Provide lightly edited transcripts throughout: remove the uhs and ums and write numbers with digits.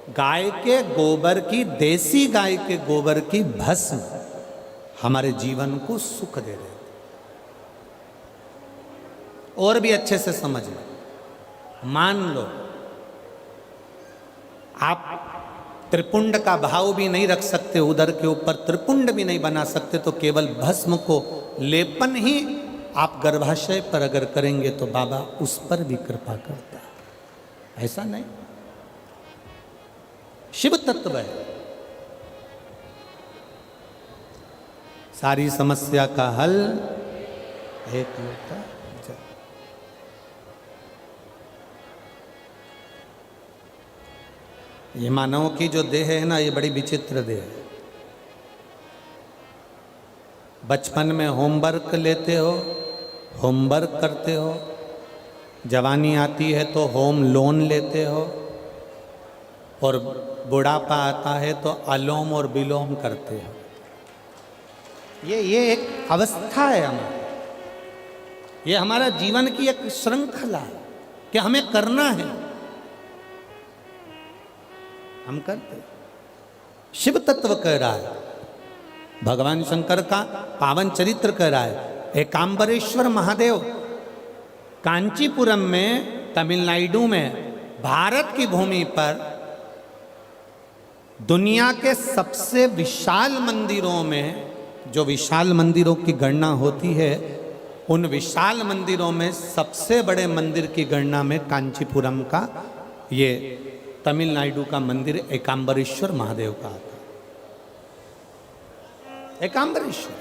गाय के गोबर की, देसी गाय के गोबर की भस्म हमारे जीवन को सुख दे रहे। और भी अच्छे से समझ लो, मान लो आप त्रिपुंड का भाव भी नहीं रख सकते, उदर के ऊपर त्रिपुंड भी नहीं बना सकते, तो केवल भस्म को लेपन ही आप गर्भाशय पर अगर करेंगे तो बाबा उस पर भी कृपा करता है। ऐसा नहीं, शिव तत्व है। सारी समस्या का हल एक लोटा जल। ये मानव की जो देह है ना, ये बड़ी विचित्र देह है। बचपन में होमवर्क लेते हो, होमवर्क करते हो, जवानी आती है तो होम लोन लेते हो, और बुढ़ापा आता है तो अलोम और विलोम करते हो। ये एक अवस्था है हमारी, ये हमारा जीवन की एक श्रृंखला है कि हमें करना है, हम करते। शिव तत्व कह रहा है, भगवान शंकर का पावन चरित्र कह रहा है। एकांबरेश्वर महादेव कांचीपुरम में, तमिलनाडु में, भारत की भूमि पर दुनिया के सबसे विशाल मंदिरों में, जो विशाल मंदिरों की गणना होती है, उन विशाल मंदिरों में सबसे बड़े मंदिर की गणना में कांचीपुरम का, ये तमिलनाडु का मंदिर एकांबरेश्वर महादेव का आता है। एकांबरेश्वर,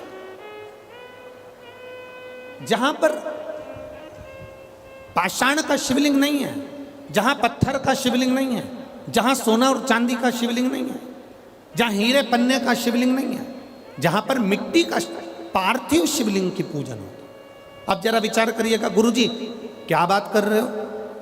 जहां पर पाषाण का शिवलिंग नहीं है, जहां पत्थर का शिवलिंग नहीं है, जहां सोना और चांदी का शिवलिंग नहीं है, जहां हीरे पन्ने का शिवलिंग नहीं है, जहां पर मिट्टी का पार्थिव शिवलिंग की पूजन होता है। अब जरा विचार करिएगा, गुरुजी क्या बात कर रहे हो?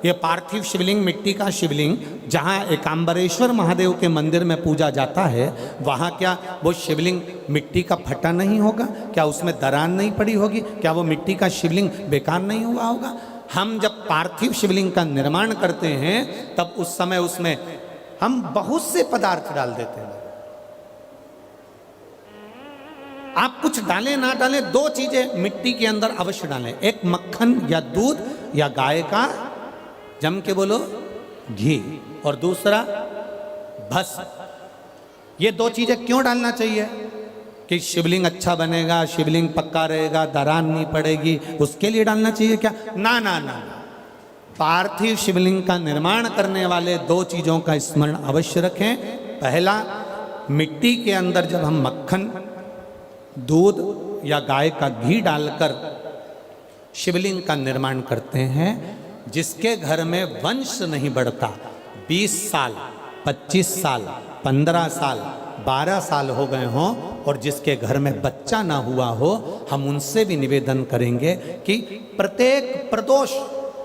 ये पार्थिव शिवलिंग, मिट्टी का शिवलिंग जहां एकांबरेश्वर महादेव के मंदिर में पूजा जाता है, वहां क्या वो शिवलिंग मिट्टी का फटा नहीं होगा? क्या उसमें दरार नहीं पड़ी होगी? क्या वो मिट्टी का शिवलिंग बेकार नहीं हुआ होगा? हम जब पार्थिव शिवलिंग का निर्माण करते हैं तब उस समय उसमें हम बहुत से पदार्थ डाल देते हैं। आप कुछ डालें ना डालें, दो चीजें मिट्टी के अंदर अवश्य डालें, एक मक्खन या दूध या गाय का, जम के बोलो, घी, और दूसरा भस्म। ये दो चीजें क्यों डालना चाहिए? कि शिवलिंग अच्छा बनेगा, शिवलिंग पक्का रहेगा, दरार नहीं पड़ेगी, उसके लिए डालना चाहिए क्या? ना ना ना, पार्थिव शिवलिंग का निर्माण करने वाले दो चीजों का स्मरण अवश्य रखें। पहला, मिट्टी के अंदर जब हम मक्खन, दूध या गाय का घी डालकर शिवलिंग का निर्माण करते हैं, जिसके घर में वंश नहीं बढ़ता, 20 साल, 25 साल, 15 साल, 12 साल हो गए हों, और जिसके घर में बच्चा ना हुआ हो, हम उनसे भी निवेदन करेंगे कि प्रत्येक प्रदोष,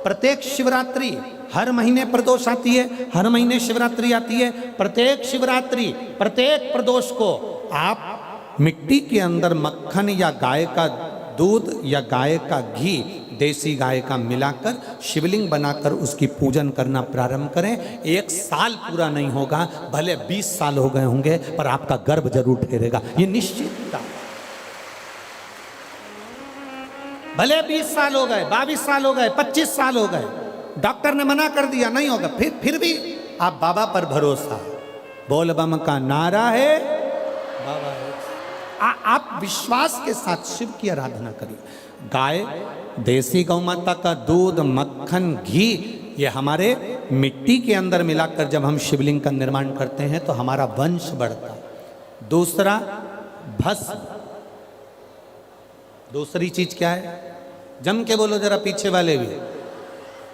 प्रत्येक शिवरात्रि, हर महीने प्रदोष आती है, हर महीने शिवरात्रि आती है, प्रत्येक शिवरात्रि, प्रत्येक प्रदोष को आप मिट्टी के अंदर मक्खन या गाय का दूध या गाय का घी, देसी गाय का मिलाकर शिवलिंग बनाकर उसकी पूजन करना प्रारंभ करें। 1 साल पूरा नहीं होगा, भले 20 साल हो गए होंगे, पर आपका गर्भ जरूर ठहरेगा, ये निश्चितता। भले 20 साल हो गए, 22 साल हो गए, 25 साल हो गए, डॉक्टर ने मना कर दिया नहीं होगा, फिर भी आप बाबा पर भरोसा, बोल बम का नारा है, बाबा है। आप विश्वास के साथ शिव की आराधना करिए। गाय, देसी गौ माता का दूध, मक्खन, घी, ये हमारे मिट्टी के अंदर मिलाकर जब हम शिवलिंग का निर्माण करते हैं तो हमारा वंश बढ़ता है। दूसरा, भस्म। दूसरी चीज क्या है? जम के बोलो जरा, पीछे वाले भी,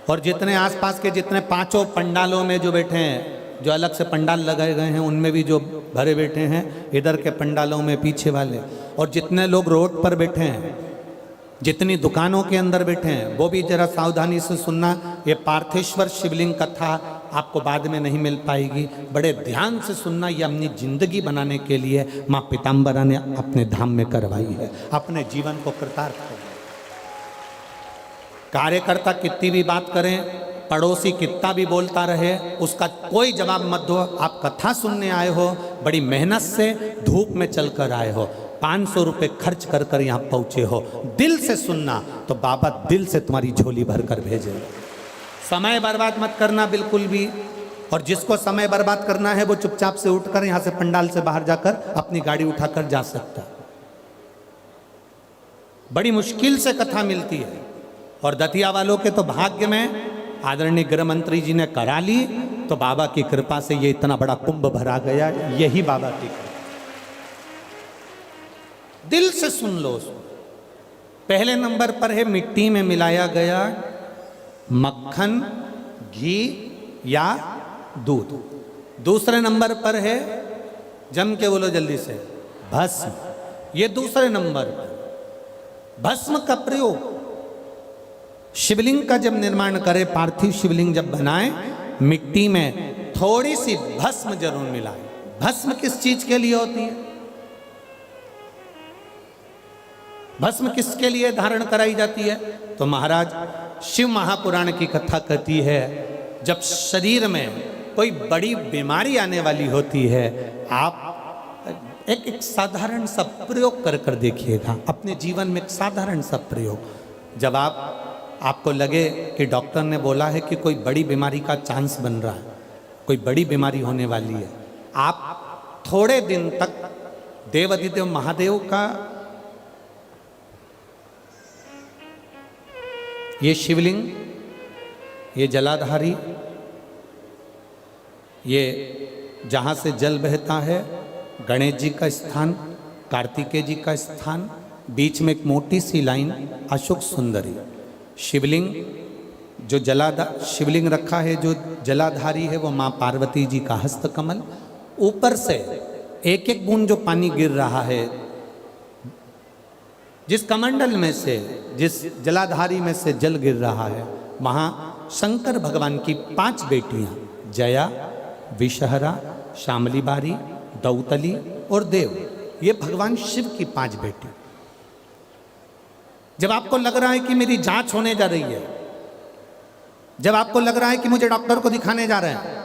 और जितने आसपास के जितने 5 पंडालों में जो बैठे हैं, जो अलग से पंडाल लगाए गए हैं, उनमें भी जो भरे बैठे हैं, इधर के पंडालों में पीछे वाले, और जितने लोग रोड पर बैठे हैं, जितनी दुकानों के अंदर बैठे हैं, वो भी जरा सावधानी से सुनना। ये पार्थेश्वर शिवलिंग कथा आपको बाद में नहीं मिल पाएगी, बड़े ध्यान से सुनना। ये अपनी जिंदगी बनाने के लिए माँ पीताम्बरा ने अपने धाम में करवाई है, अपने जीवन को कृतार्थ कर। कार्यकर्ता कितनी भी बात करें, पड़ोसी कितना भी बोलता रहे उसका कोई जवाब मत दो। आप कथा सुनने आए हो, बड़ी मेहनत से धूप में चलकर आए हो, 500 रुपये खर्च कर कर यहाँ पहुँचे हो, दिल से सुनना तो बाबा दिल से तुम्हारी झोली भर कर भेजे। समय बर्बाद मत करना बिल्कुल भी। और जिसको समय बर्बाद करना है वो चुपचाप से उठकर यहाँ से पंडाल से बाहर जाकर अपनी गाड़ी उठाकर जा सकता है। बड़ी मुश्किल से कथा मिलती है और दतिया वालों के तो भाग्य में आदरणीय गृह मंत्री जी ने करा ली तो बाबा की कृपा से ये इतना बड़ा कुंभ भरा गया। यही बाबा की कृपा। दिल से सुन लो उसको। पहले नंबर पर है मिट्टी में मिलाया गया मक्खन, घी या दूध। दूसरे नंबर पर है, जम के बोलो जल्दी से, भस्म। ये दूसरे नंबर पर भस्म का प्रयोग। शिवलिंग का जब निर्माण करे, पार्थिव शिवलिंग जब बनाए, मिट्टी में थोड़ी सी भस्म जरूर मिलाए। भस्म किस चीज के लिए होती है? भस्म किसके लिए धारण कराई जाती है? तो महाराज शिव महापुराण की कथा कहती है, जब शरीर में कोई बड़ी बीमारी आने वाली होती है, आप एक साधारण सा प्रयोग कर कर देखिएगा अपने जीवन में। एक साधारण सा प्रयोग। जब आपको लगे कि डॉक्टर ने बोला है कि कोई बड़ी बीमारी का चांस बन रहा है, कोई बड़ी बीमारी होने वाली है, आप थोड़े दिन तक देवाधिदेव महादेव का ये शिवलिंग, ये जलाधारी, ये जहाँ से जल बहता है, गणेश जी का स्थान, कार्तिकेय जी का स्थान, बीच में एक मोटी सी लाइन अशोक सुंदरी, शिवलिंग जो शिवलिंग रखा है, जो जलाधारी है वो माँ पार्वती जी का हस्तकमल, ऊपर से एक एक बूंद जो पानी गिर रहा है, जिस कमंडल में से, जिस जलाधारी में से जल गिर रहा है, वहाँ शंकर भगवान की 5 बेटियाँ, जया, विषहरा, शामली बारी, दौतली और देव, ये भगवान शिव की 5 बेटी। जब आपको लग रहा है कि मेरी जांच होने जा रही है, जब आपको लग रहा है कि मुझे डॉक्टर को दिखाने जा रहे हैं,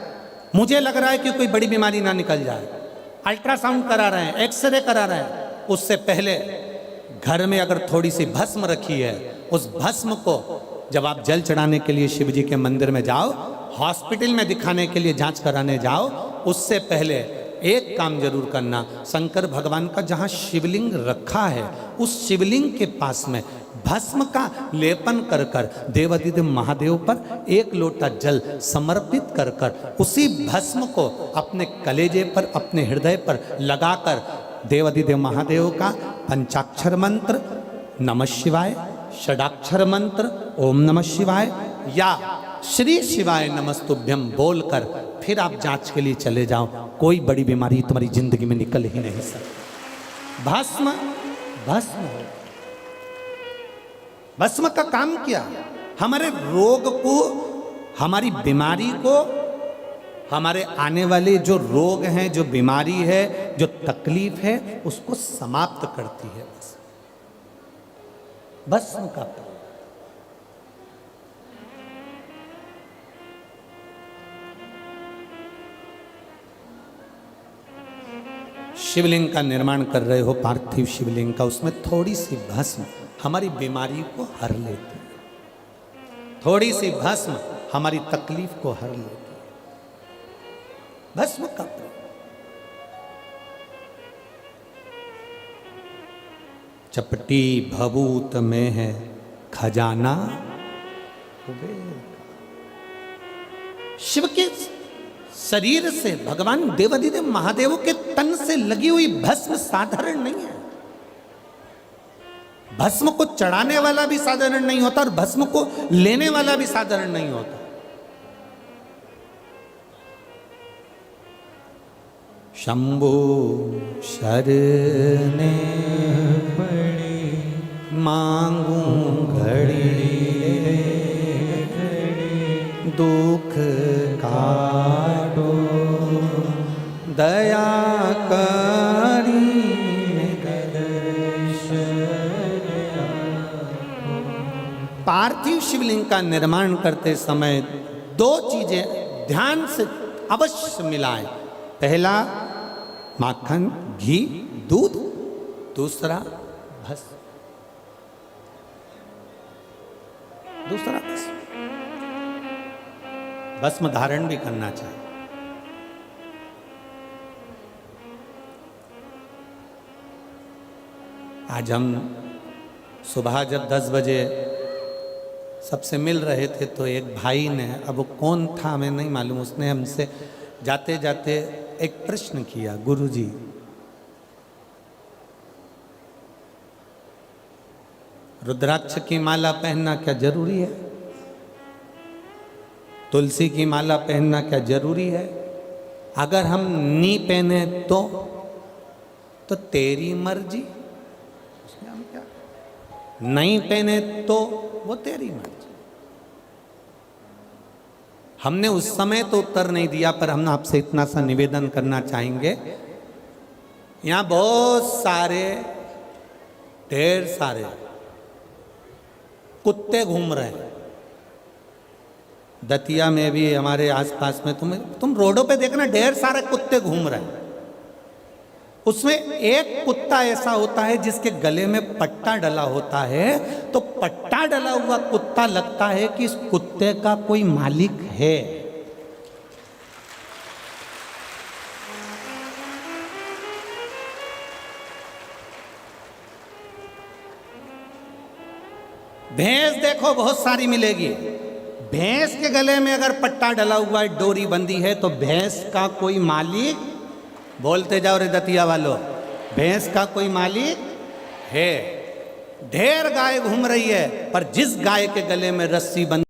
मुझे लग रहा है कि कोई बड़ी बीमारी ना निकल जाए, अल्ट्रासाउंड करा रहे हैं, एक्सरे करा रहे हैं, उससे पहले घर में अगर थोड़ी सी भस्म रखी है, उस भस्म को जब आप जल चढ़ाने के लिए शिव जी के मंदिर में जाओ, हॉस्पिटल में दिखाने के लिए जांच कराने जाओ, उससे पहले एक काम जरूर करना, शंकर भगवान का जहाँ शिवलिंग रखा है उस शिवलिंग के पास में भस्म का लेपन कर कर देवाधिदेव महादेव पर 1 लोटा जल समर्पित कर कर उसी भस्म को अपने कलेजे पर, अपने हृदय पर लगाकर देवाधिदेव महादेव का पंचाक्षर मंत्र नमः शिवाय, षडाक्षर मंत्र ओम नमः शिवाय या श्री शिवाय नमस्तुभ्यम बोलकर फिर आप जांच के लिए चले जाओ। कोई बड़ी बीमारी तुम्हारी जिंदगी में निकल ही नहीं सकती। भस्म भस्म भस्म का काम क्या? हमारे रोग को, हमारी बीमारी को, हमारे आने वाले जो रोग हैं, जो बीमारी है, जो तकलीफ है, उसको समाप्त करती है। भस्म का शिवलिंग का निर्माण कर रहे हो, पार्थिव शिवलिंग का, उसमें थोड़ी सी भस्म हमारी बीमारी को हर लेती है, थोड़ी सी भस्म हमारी तकलीफ को हर लेती है। भस्म का चपटी भभूत में है खजाना शिव के शरीर से, भगवान देवाधिदेव महादेव के तन से लगी हुई भस्म साधारण नहीं है। भस्म को चढ़ाने वाला भी साधारण नहीं होता और भस्म को लेने वाला भी साधारण नहीं होता। शंभु शरणे पड़ी मांगू घड़ी दुख काटो दया करी पार्थिव शिवलिंग का निर्माण करते समय दो चीजें ध्यान से अवश्य मिलाएं। पहला माखन, घी, दूध, दूसरा भस्म, दूसरा भस्म। भस्म धारण भी करना चाहिए। आज हम सुबह जब 10 बजे सबसे मिल रहे थे तो एक भाई ने, अब वो कौन था हमें नहीं मालूम, उसने हमसे जाते जाते एक प्रश्न किया, गुरुजी रुद्राक्ष की माला पहनना क्या जरूरी है? तुलसी की माला पहनना क्या जरूरी है? अगर हम नहीं पहने तो तेरी मर्जी। उसमें हम क्या, नहीं पहने तो वो तेरी मर्जी। हमने उस समय तो उत्तर नहीं दिया, पर हम आपसे इतना सा निवेदन करना चाहेंगे, यहां बहुत सारे, ढेर सारे कुत्ते घूम रहे हैं। दतिया में भी, हमारे आसपास में, तुम रोडों पे देखना, ढेर सारे कुत्ते घूम रहे हैं। उसमें एक कुत्ता ऐसा होता है जिसके गले में पट्टा डला होता है, तो पट्टा डला हुआ कुत्ता लगता है कि इस कुत्ते का कोई मालिक है। भैंस देखो बहुत सारी मिलेगी, भैंस के गले में अगर पट्टा डला हुआ है, डोरी बंधी है, तो भैंस का कोई मालिक, बोलते जाओ रे दतिया वालों, भैंस का कोई मालिक है। ढेर गाय घूम रही है, पर जिस गाय के गले में रस्सी बंधी